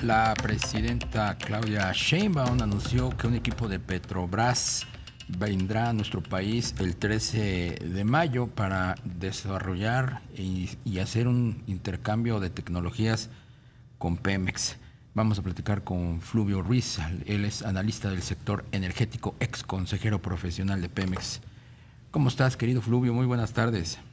La presidenta Claudia Sheinbaum anunció que un equipo de Petrobras vendrá a nuestro país el 13 de mayo para desarrollar y hacer un intercambio de tecnologías con Pemex. Vamos a platicar con Fluvio Ruiz, él es analista del sector energético, ex consejero profesional de Pemex. ¿Cómo estás, querido Fluvio? Muy buenas tardes.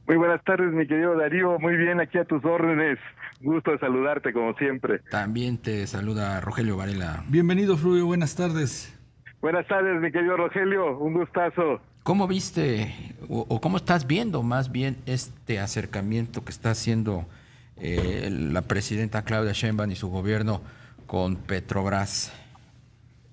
Muy buenas tardes, mi querido Darío. Muy bien, aquí a tus órdenes. Gusto de saludarte, como siempre. También te saluda Rogelio Varela. Bienvenido, Fluvio. Buenas tardes. Buenas tardes, mi querido Rogelio. Un gustazo. ¿Cómo viste o cómo estás viendo más bien este acercamiento que está haciendo la presidenta Claudia Sheinbaum y su gobierno con Petrobras?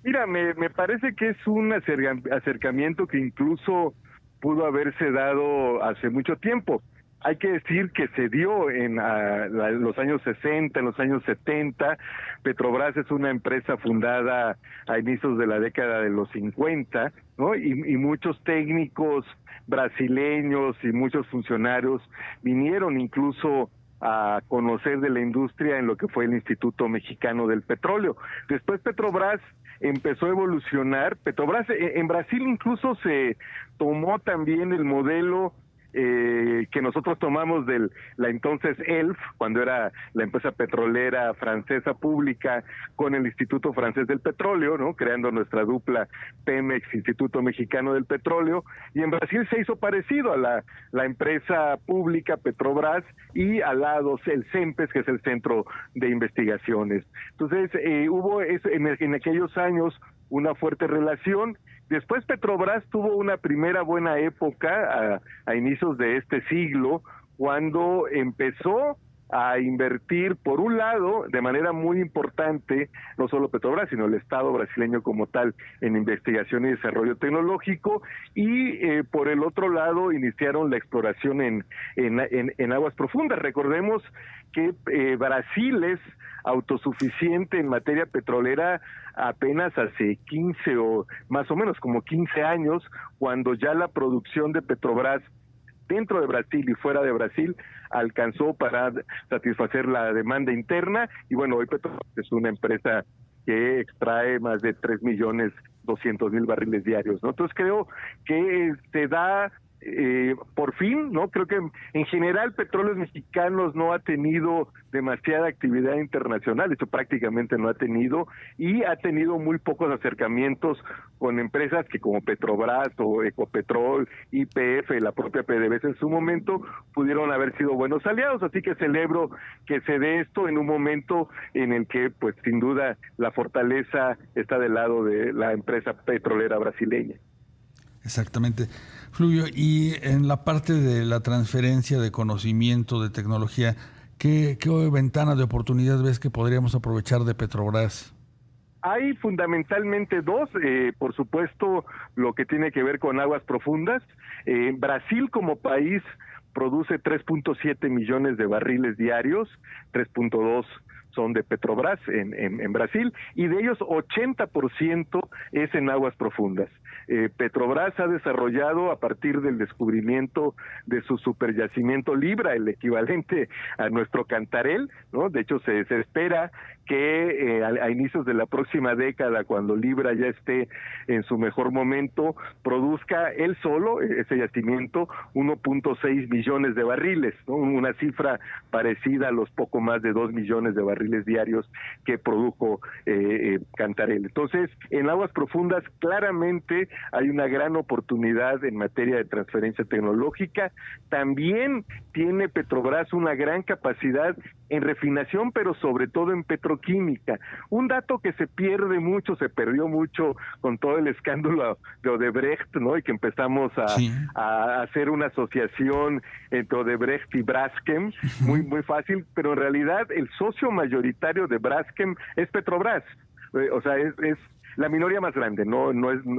Mira, me parece que es un acercamiento que incluso pudo haberse dado hace mucho tiempo. Hay que decir que se dio en los años 60, en los años 70. Petrobras es una empresa fundada a inicios de la década de los 50, ¿no? Y muchos técnicos brasileños y muchos funcionarios vinieron incluso a conocer de la industria en lo que fue el Instituto Mexicano del Petróleo. Después Petrobras empezó a evolucionar. Petrobras en Brasil incluso se tomó también el modelo que nosotros tomamos de la entonces ELF, cuando era la empresa petrolera francesa pública con el Instituto Francés del Petróleo, ¿no? Creando nuestra dupla Pemex, Instituto Mexicano del Petróleo, y en Brasil se hizo parecido a la empresa pública Petrobras y al lado el CENPES, que es el Centro de Investigaciones. Entonces hubo en aquellos años una fuerte relación. Después Petrobras tuvo una primera buena época a inicios de este siglo, cuando empezó a invertir, por un lado, de manera muy importante, no solo Petrobras, sino el Estado brasileño como tal, en investigación y desarrollo tecnológico, y por el otro lado iniciaron la exploración en aguas profundas. Recordemos que Brasil es autosuficiente en materia petrolera apenas hace 15 o más o menos como 15 años, cuando ya la producción de Petrobras dentro de Brasil y fuera de Brasil alcanzó para satisfacer la demanda interna. Y bueno, hoy Petrobras es una empresa que extrae más de 3.200.000 barriles diarios, ¿no? Entonces creo que se da por fin, ¿no? Creo que en general Petróleos Mexicanos no ha tenido demasiada actividad internacional, de hecho prácticamente no ha tenido, y ha tenido muy pocos acercamientos con empresas que como Petrobras o Ecopetrol, YPF, la propia PDVSA en su momento, pudieron haber sido buenos aliados, así que celebro que se dé esto en un momento en el que, pues sin duda, la fortaleza está del lado de la empresa petrolera brasileña. Exactamente. Fluvio, y en la parte de la transferencia de conocimiento, de tecnología, ¿qué ventana de oportunidad ves que podríamos aprovechar de Petrobras? Hay fundamentalmente dos, por supuesto, lo que tiene que ver con aguas profundas. Brasil como país produce 3.7 millones de barriles diarios, 3.2 son de Petrobras en Brasil, y de ellos 80% es en aguas profundas. Petrobras ha desarrollado a partir del descubrimiento de su superyacimiento Libra, el equivalente a nuestro Cantarell, ¿no? De hecho se espera que a inicios de la próxima década, cuando Libra ya esté en su mejor momento, produzca él solo, ese yacimiento, 1.6 millones de barriles, ¿no? Una cifra parecida a los poco más de 2 millones de barriles diarios que produjo Cantarell. Entonces, en aguas profundas claramente hay una gran oportunidad en materia de transferencia tecnológica. También tiene Petrobras una gran capacidad en refinación, pero sobre todo en petroquímica. Un dato que se pierde mucho, se perdió mucho con todo el escándalo de Odebrecht, ¿no? Y que empezamos a hacer una asociación entre Odebrecht y Braskem, muy fácil, pero en realidad el socio mayoritario de Braskem es Petrobras. O sea, es la minoría más grande,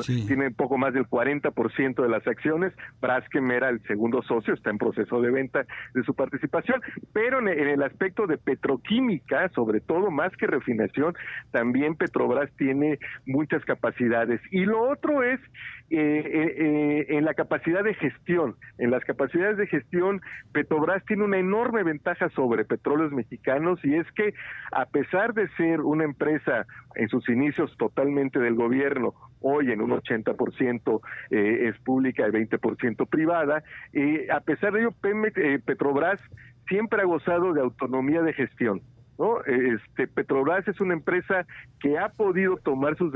Sí. tiene un poco más del 40% de las acciones. Braskem era el segundo socio, está en proceso de venta de su participación, pero en el aspecto de petroquímica, sobre todo más que refinación, también Petrobras tiene muchas capacidades. Y lo otro es en la capacidad de gestión. En las capacidades de gestión, Petrobras tiene una enorme ventaja sobre Petróleos Mexicanos, y es que a pesar de ser una empresa en sus inicios totalmente del gobierno, hoy en un 80% es pública y 20% privada, a pesar de ello, Petrobras siempre ha gozado de autonomía de gestión, ¿no? Petrobras es una empresa que ha podido tomar sus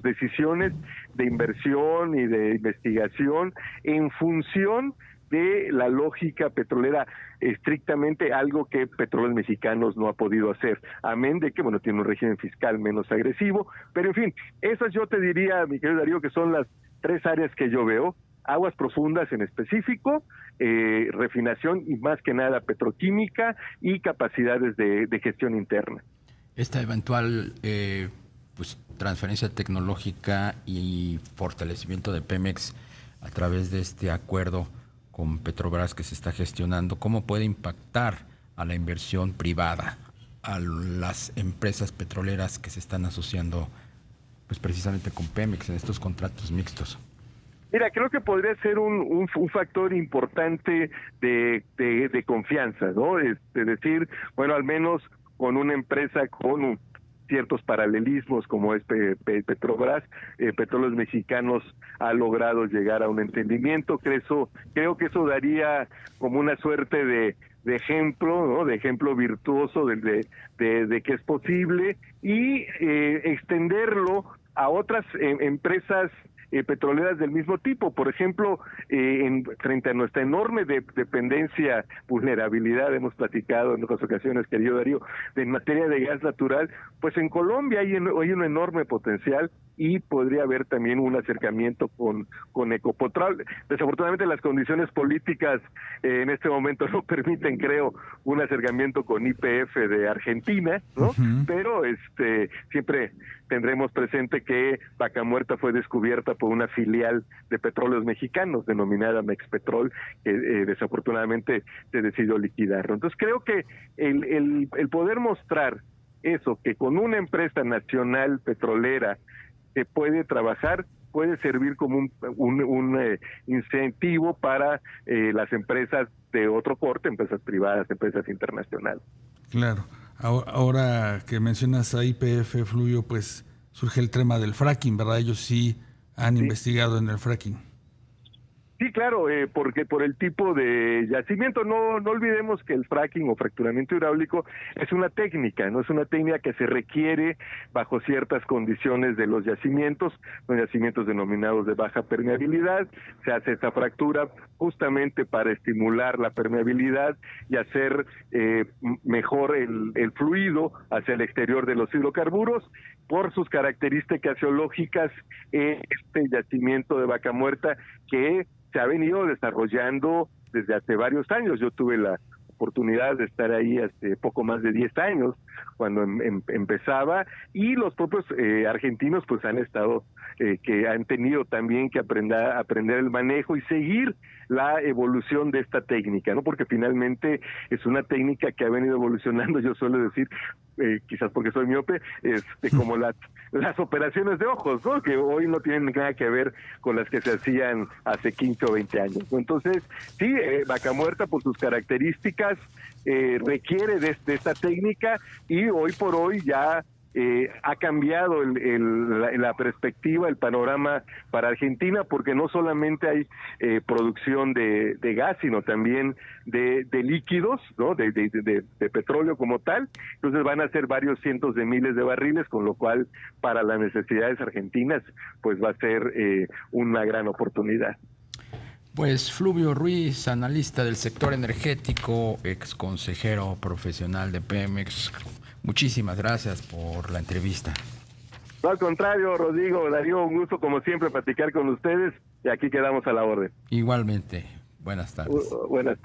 decisiones de inversión y de investigación en función de la lógica petrolera, estrictamente, algo que Petróleos Mexicanos no ha podido hacer, amén de que, bueno, tiene un régimen fiscal menos agresivo, pero en fin, esas yo te diría, mi querido Darío, que son las tres áreas que yo veo: aguas profundas en específico, refinación y más que nada petroquímica, y capacidades de gestión interna. Esta eventual pues transferencia tecnológica y fortalecimiento de Pemex a través de este acuerdo con Petrobras que se está gestionando, ¿cómo puede impactar a la inversión privada, a las empresas petroleras que se están asociando pues precisamente con Pemex en estos contratos mixtos? Mira, creo que podría ser un factor importante de confianza, ¿no? Decir, bueno, al menos con una empresa con ciertos paralelismos como es Petrobras, Petróleos Mexicanos ha logrado llegar a un entendimiento. Creo que eso daría como una suerte de ejemplo, ¿no? De ejemplo virtuoso de que es posible, y extenderlo a otras empresas petroleras del mismo tipo. Por ejemplo, frente a nuestra enorme dependencia, vulnerabilidad, hemos platicado en otras ocasiones, querido Darío, en materia de gas natural, pues en Colombia hay un enorme potencial, y podría haber también un acercamiento con Ecopetrol. Desafortunadamente las condiciones políticas en este momento no permiten, creo, un acercamiento con YPF de Argentina, ¿no? Ujú. Pero siempre tendremos presente que Vaca Muerta fue descubierta por una filial de Petróleos Mexicanos denominada Mexpetrol, que desafortunadamente se decidió liquidar. Entonces creo que el poder mostrar eso, que con una empresa nacional petrolera se puede trabajar, puede servir como un incentivo para las empresas de otro corte, empresas privadas, empresas internacionales. Claro. Ahora que mencionas a YPF, Fluvio, pues surge el tema del fracking, ¿verdad? Ellos sí han investigado en el fracking. Sí, claro, porque por el tipo de yacimiento, no olvidemos que el fracking o fracturamiento hidráulico es una técnica, no es una técnica que se requiere bajo ciertas condiciones de los yacimientos, son yacimientos denominados de baja permeabilidad. Se hace esta fractura justamente para estimular la permeabilidad y hacer mejor el fluido hacia el exterior de los hidrocarburos. Por sus características geológicas, este yacimiento de Vaca Muerta, que se ha venido desarrollando desde hace varios años. Yo tuve la oportunidad de estar ahí hace poco más de 10 años cuando empezaba, y los propios argentinos pues han estado, que han tenido también que aprender el manejo y seguir la evolución de esta técnica, ¿no? Porque finalmente es una técnica que ha venido evolucionando, yo suelo decir, quizás porque soy miope, como las operaciones de ojos, ¿no? Que hoy no tienen nada que ver con las que se hacían hace 15 o 20 años, ¿no? Entonces, sí, Vaca Muerta por sus características requiere de esta técnica, y hoy por hoy ya ha cambiado la perspectiva, el panorama para Argentina, porque no solamente hay producción de gas, sino también de líquidos, ¿no? de petróleo como tal. Entonces van a ser varios cientos de miles de barriles, con lo cual para las necesidades argentinas pues va a ser una gran oportunidad. Pues Fluvio Ruiz, analista del sector energético, ex consejero profesional de Pemex, muchísimas gracias por la entrevista. No, al contrario, Rodrigo, Darío, un gusto como siempre platicar con ustedes, y aquí quedamos a la orden. Igualmente, buenas tardes. Buenas tardes.